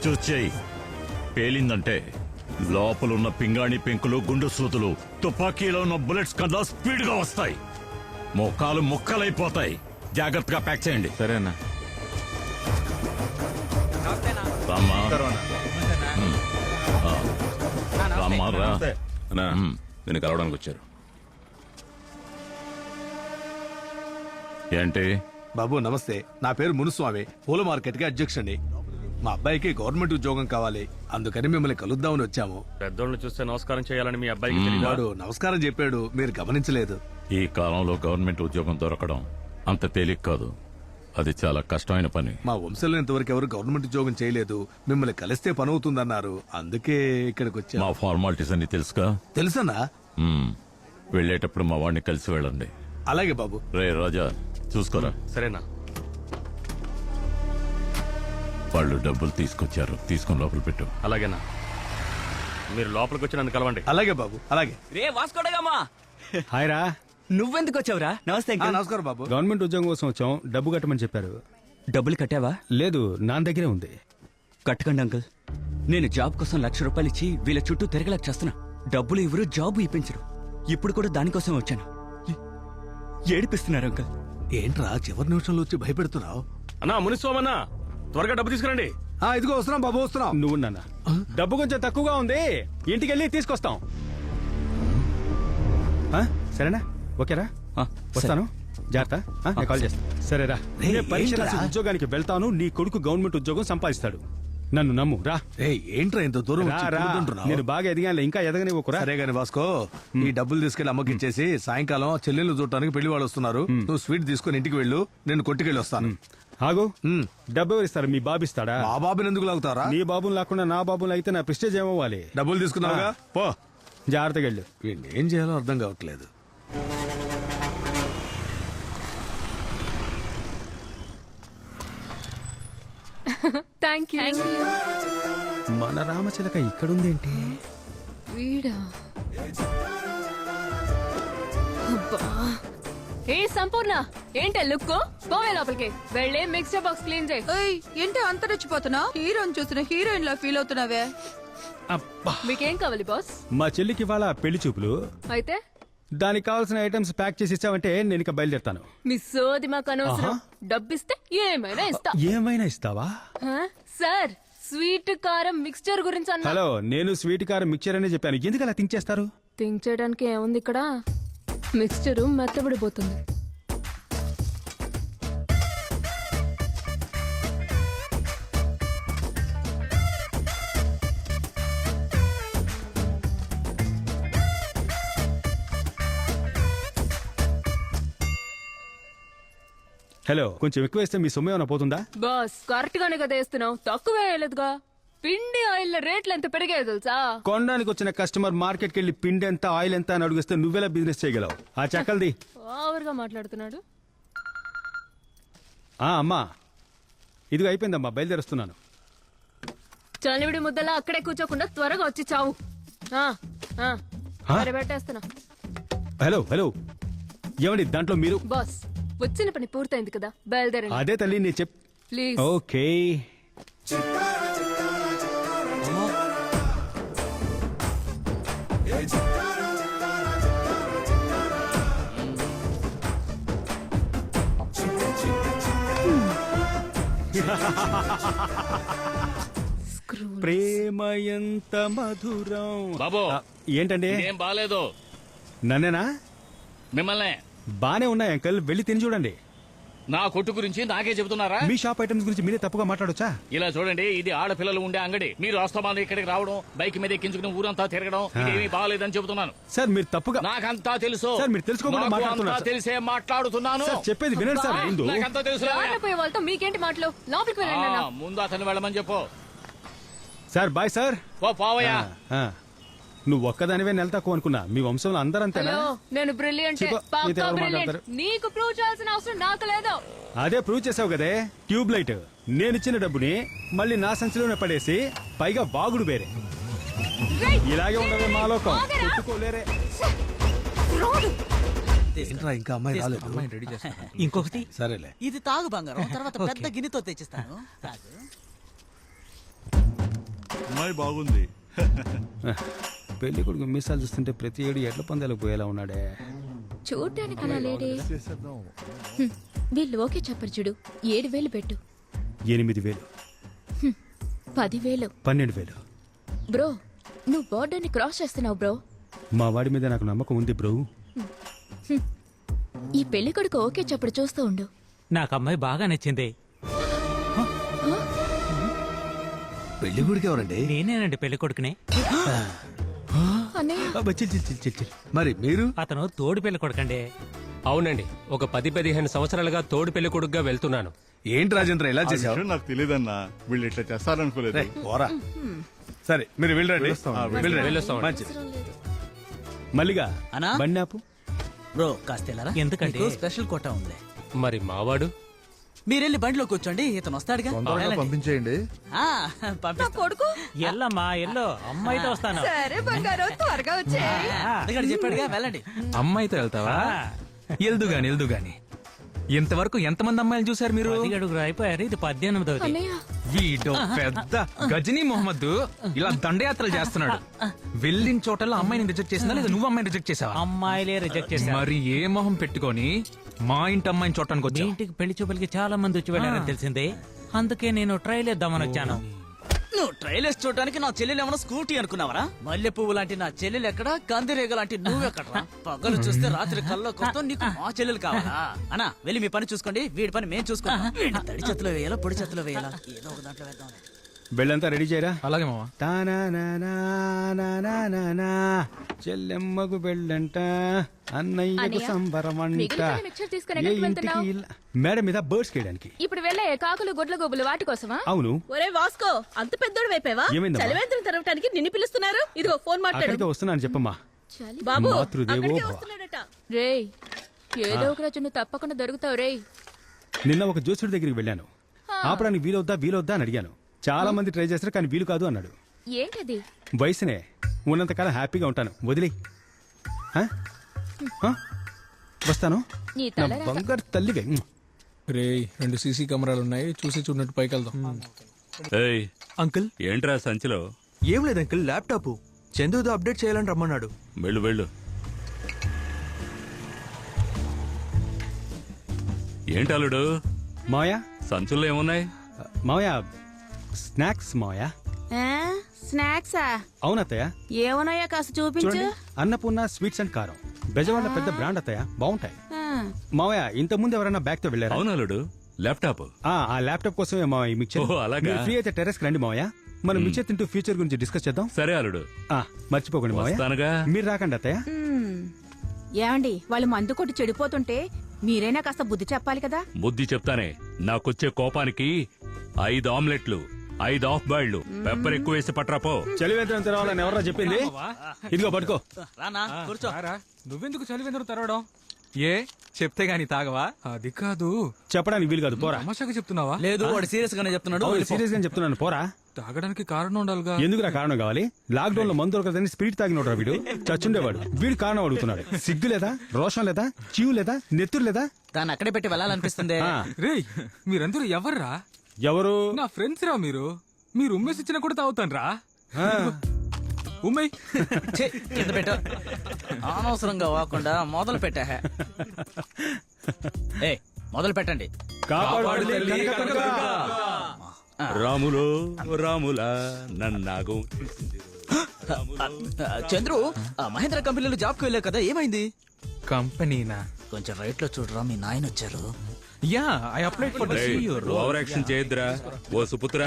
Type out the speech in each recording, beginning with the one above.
చూచేయి పేలిందంటే లోపలున్న పింగాణి పెంకులు గుండు సూతులు తుపాకీలో ఉన్న బుల్లెట్స్ కన్నా స్పీడ్ గా వస్తాయి. మోకాలు ముక్కలైపోతాయి. జాగ్రత్తగా ప్యాక్ చేయండి. సరేనా? రామ్మా రామ్మా రా. నేను కలవడానికి వచ్చారు. ఏంటి బాబు నమస్తే, నా పేరు మునుస్వామి, పూల మార్కెట్ కి అధ్యక్షుడిని. మా అబ్బాయికి గవర్నమెంట్ ఉద్యోగం కావాలి, అందుకని మిమ్మల్ని కలుద్దామని వచ్చాము. పెద్దోళ్ళని చూస్తే నమస్కారం చేయాలని మీ అబ్బాయికి తెలియదా? వాడు నమస్కారం చెప్పాడు, మీరు గమనించలేదు. ఈ కాలంలో గవర్నమెంట్ ఉద్యోగం దొరకడం అంత తేలిక కాదు. అది చాలా కష్టమైన పని. మా వంశంలో ఇంతవరకు ఎవరు గవర్నమెంట్ ఉద్యోగం చేయలేదు. మిమ్మల్ని కలిస్తే పని అవుతుందన్నారు, అందుకే ఇక్కడికి వచ్చా. మా ఫార్మాలిటీస్ అన్ని తెలుసుగా? తెలుసన్నా? వెళ్ళేటప్పుడు మా వాడిని కలిసి వెళ్ళండి. అలాగే బాబు. రే రాజా చూసుకోరా. సరేనా? వాళ్ళు డబ్బులు తీసుకొచ్చారు, తీసుకుని లోపల పెట్టు. అలాగేనా? మీరు లోపలికి వచ్చి నన్ను కలవండి. అలాగే బాబు, అలాగే. రే వాస్కోడగామా, హాయ్ రా. నువ్వెందుకు వచ్చావురా? నమస్తే అంకుల్. నమస్కారం బాబు. గవర్నమెంట్ ఉద్యోగం కోసం వచ్చాం, డబ్బు కట్టమని చెప్పారు. డబ్బులు కట్టావా? లేదు, నా దగ్గరే ఉంది. కట్టకండి అంకుల్. నేను జాబ్ కోసం ₹1,00,000 ఇచ్చి వీళ్ళ చుట్టూ తిరగలేక చేస్తున్నా. డబ్బులు ఇవ్వరు, జాబ్ ఇప్పించరు. ఇప్పుడు కూడా దానికోసం వచ్చాను. ఏడిపిస్తున్నారు అంకుల్. ఏంట్రా చివరి నిమిషంలో వచ్చి భయపెడుతున్నావు? అన్నా మునిస్వామన్నా, త్వరగా డబ్బు తీసుకురండి. ఇదిగో వస్తున్నాం బాబు, వస్తున్నాం. నువ్వు నాన్న, డబ్బు కొంచెం తక్కువగా ఉంది, ఇంటికి వెళ్ళి తీసుకొస్తాం. సరేనా? ఓకేరా? వస్తాను, జాగ్రత్త. నేను కాల్ చేస్తాను. సరేరా. నేను పరీక్ష రాసి ఉద్యోగానికి వెళ్తాను, నీ కొడుకు గవర్నమెంట్ ఉద్యోగం సంపాదిస్తాడు. నన్ను నమ్ము రా. ఏంట్రా ఇంత దూరం రా, రా. నేను బాగా ఎదిగాను, ఇంకా ఎదగనివ్వకురా. సరే గాని వాస్కో, ఈ డబ్బులు తీసుకెళ్లి అమ్మకి ఇచ్చేసి సాయంకాలం చెల్లెళ్ళు చూడటానికి పెళ్లి వాళ్ళు వస్తున్నారు. నువ్వు స్వీట్ తీసుకుని ఇంటికి వెళ్ళు, నేను కొట్టుకెళ్ళి వస్తాను. ఆగు. డబ్బు ఎవరు ఇస్తారు? మీ బాబు ఇస్తాడా? మా బాబుని ఎందుకు లాగుతారా? నీ బాబుని లేకుండా నా బాబుని అయితే నా ప్రెస్టేజ్ ఏమవ్వాలి? డబ్బులు తీసుకున్నావుగా, పో. జాగ్రత్తగా వెళ్ళు. వీడిని ఏం చేయాలో అర్థం కావట్లేదు. Thank you. మన రామచిలక ఇక్కడుందేంటి? వీడా? ఏ సంపూర్ణ, ఏంటే లుక్? పోవే లోపలికి వెళ్ళి మిక్సర్ బాక్స్ క్లీన్ చేయి. ఏంటి అంత రెచ్చిపోతున్నావు? హీరోయిన్ చూసిన హీరోయిన్ లా ఫీల్ అవుతున్నావే? అబ్బా, మీకేం కావాలి బాస్? మా చెల్లికి ఇవాళ పెళ్లి చూపులు. అయితే దానికి కావాల్సిన ఐటమ్స్ ప్యాక్ చేసి ఇచ్చావంటే నేను ఇక బయలుదేరుతాను. మీ సోది మాకు అనవసరం. డబ్బిస్తే ఏమైనా ఇస్తా. ఏమైనా ఇస్తావా? సార్, స్వీట్ కారం మిక్స్చర్ గురించి అన్నా. హలో, నేను స్వీట్ కారం మిక్చర్ అనే చెప్పాను. ఎందుకు అలా థింక్ చేస్తారు? థింక్ చేయడానికి ఏముంది ఇక్కడ? మిక్స్చర్ మెత్తబడిపోతుంది. హలో, కొంచెం ఎక్కువ వేస్తే మీ సొమ్ము ఏమైనా పోతుందా? బాస్, కరెక్ట్ గానే కదా వేస్తున్నావు, తక్కువ వేయలేదుగా. పిండి ఆయిల్ రేట్లు ఎంత పెరిగాయో తెలుసా? కొనడానికి వచ్చిన కస్టమర్ మార్కెట్కి వెళ్ళి పిండి ఎంత ఆయిల్ ఎంత అని అడిగిస్తే నువ్వెలా బిజినెస్ చేయగలవు? ఆ చక్కల్ది. ఓవర్గా మాట్లాడుతున్నాడు. అమ్మా, ఇదిగో అయిపోయిందమ్మా, బయలుదేరుస్తున్నాను. చలివిడి ముద్దలా అక్కడే కూర్చోకుండా త్వరగా వచ్చి చావు. పెట్టేస్తున్నా. హలో హలో, ఏమండి దాంట్లో మీరు? బాస్, వచ్చిన పని పూర్తయింది కదా, బయలుదేరండి. అదే తల్లి, నేను చెప్. ప్లీజ్. ఓకే. ప్రేమ ఎంత మధురం. బాబు, ఏంటండి? ఏం బాలేదు. నన్నేనా? మిమ్మల్నే. బానే ఉన్నాయి అంకల్, వెళ్ళి తిని చూడండి. నా కొట్టు గురించి నాకే చెబుతున్నారా? మీ షాప్ ఐటమ్స్ గురించి మీరే తప్పుగా మాట్లాడొచ్చా? ఇలా చూడండి, ఇది ఆడపిల్లలు ఉండే అంగడి. మీరు అస్తమానం ఇక్కడికి రావడం, బైక్ మీద ఎక్కించుకుని ఊరంతా తిరగడం, ఇదేమీ బాగాలేదని చెబుతున్నాను. సార్, మీరు తప్పుగా. నాకంతా తెలుసు సార్, మీరు తెలుసుకోకుండా మాట్లాడుతున్నారు. తెలిసే మాట్లాడుతున్నాను. చెప్పేది వినండి సార్. ముందు నాకంతా తెలుసు. పోయే వాళ్ళతో మీకేంటి మాటలు? లోపలికి వెళ్ళండి. ముందు అతను వెళ్ళమని చెప్పు. Sir, bye sir. పోవయ్యా. నువ్వు ఒక్కదానివే నెల తక్కువ అనుకున్నా, మీ వంశంలో అందరంతేనా? నేను బ్రిలియంట్. నీకు ప్రూవ్ చేయాల్సిన అవసరం నాకు లేదు. అదే ప్రూవ్ చేసావు కదే, ట్యూబ్ లైట్. నేనిచ్చిన డబ్బుని మళ్ళీ నా సంచిలోనే పడేసి పైగా బాగుడు వేరే. ఇలాగే ఉండవే మా లోకం. కొట్టుకోలేరే. ఇంకా అమ్మాయి రాలేదు. ఇంకొకటి. సరేలే, ఇది తాగు బంగారం, తర్వాత పెద్ద గిన్నెతో తెచ్చిస్తాను. తాగు. అమ్మాయి బాగుంది. పెళ్లి కొడుకు మీసాలు చూస్తుంటే ప్రతి ఏడు ఎడ్ల పందాలకు పోయేలా ఉన్నాడే. చూడ్డానికి అలా లేడే. వీళ్ళు ఓకే చెప్పరు చూడు. 7,000 పెట్టు. 8,000, 10,000. 12,000. బ్రో నువ్వు బోర్డర్ని క్రాస్ చేస్తున్నావు బ్రో. మా వాడి మీద నాకు నమ్మకం ఉంది బ్రో. ఈ పెళ్లి కొడుకు ఓకే చెప్పడు చూస్తూ ఉండు. నాకు అమ్మాయి బాగా నచ్చింది. పెళ్లి గుడికి ఎవరండి? నేనేనండి పెళ్లి కొడుకునే. అన్నయ్య అబ్బా, chill chill chill chill chill. మరి మీరు? అతను తోడు పెళ్లి కొడుకండి. అవునండి, ఒక 10-15 సంవత్సరాలుగా తోడు పెళ్లి కొడుకుగా వెళ్తున్నాను. ఏంటి రాజేంద్ర ఇలా చేసావు? నాకు తెలియదన్నా, వీళ్ళు ఇట్లా చేస్తారనుకోలేదు. రేయ్, పోరా. సరే మీరు వెళ్ళండి. వెళ్ళొస్తామండి. మంచిది. మల్లిగా అనా? బండి ఆపు. బ్రో కాస్త ఎందుకంటే స్పెషల్ కోటా ఉంది. మరి మావాడు మీరెళ్ళి బండిలో కూర్చోండి, ఇతను వస్తాడుగా. పంపించేయండి. కొడుకు ఎల్లమ్మా ఎల్లో, అమ్మాయితో వస్తాను. సరే బంగారం త్వరగా వచ్చే. అందుకని చెప్పాడుగా, వెళ్ళండి. అమ్మాయితో వెళ్తావా? ఎల్దు గాని ఇంతవరకు ఎంతమంది అమ్మాయిలు చూసారు మీరు? 10 అడుగులు అయిపోయారు, ఇది 18వ. అన్నయ్య వీడో పెద్ద గజనీ మొహమ్మద్ ఇలా దండయాత్రలు చేస్తున్నాడు. వెళ్ళిన చోటల్లో అమ్మాయిని రిజెక్ట్ చేసిందా లేదా నువ్వు అమ్మాయిని రిజెక్ట్ చేసావా? అమ్మాయిలే రిజెక్ట్ చేశారు. మరి ఏ మొహం పెట్టుకొని మా ఇంటి అమ్మాయిని చూడటానికి మీ వచ్చా? ఇంటికి పెళ్లి చూపులకి చాలా మంది వచ్చి వెళ్ళారని తెలిసిందే, అందుకే నేను ట్రైల్ వేద్దామని వచ్చాను. నువ్వు ట్రైల్ వేసి చూడటానికి నా చెల్లెలు ఏమన్నా స్కూటీ అనుకున్నావరా? మల్లె పువ్వు లాంటి నా చెల్లెలు ఎక్కడ, కందిరేగ లాంటి నువ్వెక్కడరా? పగలు చూస్తే రాత్రి కల్లో కొత్త నీకు మా చెల్లెలు కావాలా? అన్నా వెళ్ళి మీ పని చూసుకోండి, వీడి పని మేము చూసుకుంటాం. వీడిని తడి చేతిలో వేయాలా, పొడి చేతిలో వేయాలా, ఏదో ఒక దాంట్లో వేద్దాం. బెళ్ళంతా రెడీ చేయరా. అలాగే మావా. చెల్లెమ్మకు బెళ్ళంట, అన్నయ్యకు అన్నయ్య, సంబరమంట. మిగిలిన మిక్చర్ తీసుకుని ఏ ఎక్కడికి ఇంటికి వెళ్తున్నావ్? మేడ మీద బర్డ్స్ కేయడానికి. ఇప్పుడు వెళ్ళే కాకులు గుడ్ల గోబులు వాటి కోసమా? అవును. ఒరే వాస్కో, అంత పెద్దోడు వైపోయావా? ఏమైందమ్మా? చలివేంద్రం తరవటానికి నిన్ను పిలుస్తున్నారు. ఇదిగో ఫోన్ మాట్లాడు. అక్కడికే వస్తున్నాను చెప్పమ్మా. బాబు మాతృదేవో అక్కడికే భవ. వస్తున్నాడట. రేయ్ ఏదో ఒక రోజు నువ్వు తప్పకుండా దొరుకుతావు రేయ్. నిన్న ఒక జ్యోతిషుడి దగ్గరికి వెళ్ళాను. ఆపడానికి వీలొద్దా అని అడిగాను. చాలా మంది ట్రై చేస్తారు కానీ వీలు కాదు అన్నాడు. ఏంటది? వయసునే ఉన్నంతకాలం హ్యాపీగా ఉంటాను, వదిలే. వస్తాను. నీ నా తల బంగారు తల్లివే. రే 2 సీసీ కెమెరాలు ఉన్నాయి, చూసి చూడనట్టు పైకి వెళ్దాం. అంకుల్ ఏంట్రా సంచిలో? ఏం లేదు అంకుల్, ల్యాప్టాప్ చందుతో అప్డేట్ చేయాలని రమ్మన్నాడు. వెళ్ళు. ఏంటలుడు మాయా సంచుల్లో ఏమున్నాయి? మాయా స్నాక్స్ మాయా. స్నాక్సా? అవునత్తయ్య. ఏమన్నాయో కాస్త చూపించు. చూడండి, అన్నపూర్ణ స్వీట్స్ అండ్ కారం, బెజవాడ పెద్ద బ్రాండ్ అత్తయ్య, బాగుంటాయి. మావయ్య ఇంత ముందు ఎవరైనా బ్యాగ్ తో వెళ్ళారా? అవునలుడు, ల్యాప్టాప్. ఆ ల్యాప్టాప్ కోసమే మావయ్య ఈ మిక్చర్. ఓహో, అలాగా? మీరు ఫ్రీ అయితే టెర్రస్ రండి మావయ్య, మనం మిక్చర్ తింటూ ఫ్యూచర్ గురించి డిస్కస్ చేద్దాం. సరే అలుడు, మర్చిపోకండి మావయ్య. వస్తానుగా. మీరు రాకండి అత్తయ్య. ఏమండి, వాళ్ళు మందు కొట్టి చెడిపోతుంటే మీరైనా కాస్త బుద్ధి చెప్పాలి కదా. బుద్ధి చెప్తానే. నాకొచ్చే కోపానికి 5 ఆమ్లెట్లు, 5 ఆఫ్ బాయిల్డ్, పెప్పర్ ఎక్కువ వేసి పట్రాపో. చలివేంద్రం తెరవాలని ఎవరా చెప్పింది? ఇదిగో పట్టుకో. రానా కూర్చో. నువ్వెందుకు చలివేంద్రం తెరవడం? ఏ చెప్తే గాని తాగవా? అది కాదు, చెప్పడానికి వీలు కాదు, పోరా. తమాషాగా చెప్తున్నావా? లేదు వాడు సీరియస్ గానే చెప్తున్నాడు. సీరియస్ గా చెప్తున్నాను, పోరా. తాగడానికి కారణం ఉండాలిగా. ఎందుకు కారణం కావాలి? లాక్ డౌన్ లో మందు దొరకదని స్పిరిట్ తాగినోడ్రా వీడు, చచ్చుండేవాడు. వీడు కారణం అడుగుతున్నాడు. సిగ్గు లేదా, రోషం లేదా, చీవు లేదా, నెత్తురు లేదా? దాన్ని అక్కడే పెట్టి వెళ్ళాలనిపిస్తుంది. రేయ్ మీరందరూ ఎవర్రా? ఎవరు? నా ఫ్రెండ్స్ రా మీరు. మీరు ఉమ్మేసి ఇచ్చినా కూడా తాగుతాను రా. ఉమ్మై ఛీ, కింద పెట్టు. అనవసరంగా వాకుండా మొదలు పెట్టా. ఏ మొదలు పెట్టండి. కాపాడు తల్లి కనకదుర్గ. రాములా నన్నాగు. చంద్రు, మహేంద్ర కంపెనీలో జాబ్ కి వెళ్ళావు కదా, ఏమైంది? కంపెనీనా? కొంచెం రైట్ లో చూడరా, మీ నాయన వచ్చారు. Yeah I applied for the CEO. Over action చేయొద్దురా. ఓ సుపుత్ర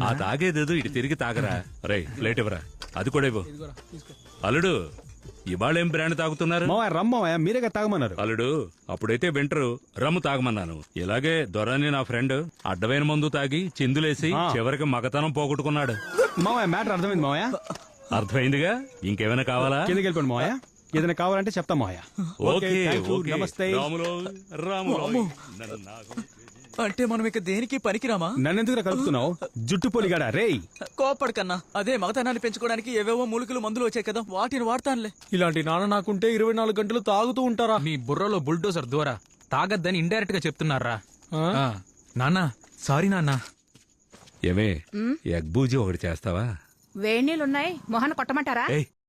ఆ తాగేదేదో ఇటు తిరిగి తాగరా. రేయ్ ప్లేట్ ఇవ్వరా. అది కూడా ఇవ్వు. అల్లుడు, ఇవాళ ఏం బ్రాండ్ తాగుతున్నారు? మావయ్య రమ్మవయ్య, మీరేగా తాగమన్నారు. అల్లుడు, అప్పుడైతే వింటరు రమ్ము తాగమన్నాను. ఇలాగే దొరని నా ఫ్రెండ్ అడ్డమైన మందు తాగి చిందులేసి చివరికి మగతనం పోగొట్టుకున్నాడు. మావయ్య మ్యాటర్ అర్థమైంది మావయ్య. అర్థమైందిగా, ఇంకేమైనా కావాలా? కిందకి వెళ్ళిపోండి మావయ్య, ఏదైనా కావాలంటే చెప్తా మావయ్య. Okay thank you, okay. నమస్తే. రాములో నన్నాగు. అంటే మనం ఇక దేనికి పనికిరామా? నన్నెందుకు కలుపుతున్నావు, జుట్టు పొలిగాడా? రేయ్ కోపడకన్నా, అదే మగతనాన్ని పెంచుకోవడానికి ఏవేవో మూలికలు మందులు వచ్చాయి కదా, వాటిని వాడతానులే. ఇలాంటి నాన్న నాకుంటే 24 గంటలు తాగుతూ ఉంటారా? మీ బుర్రలో బుల్డోజర్ దూరా తాగద్దని ఇండైరెక్ట్ గా చెప్తున్నారా? నాన్న సారీ నాన్న. ఏమే ఎగ్ బూజీ ఒకటి చేస్తావా? వేడి నీళ్ళున్నాయి మొహన కొట్టమంటారా? ఏయ్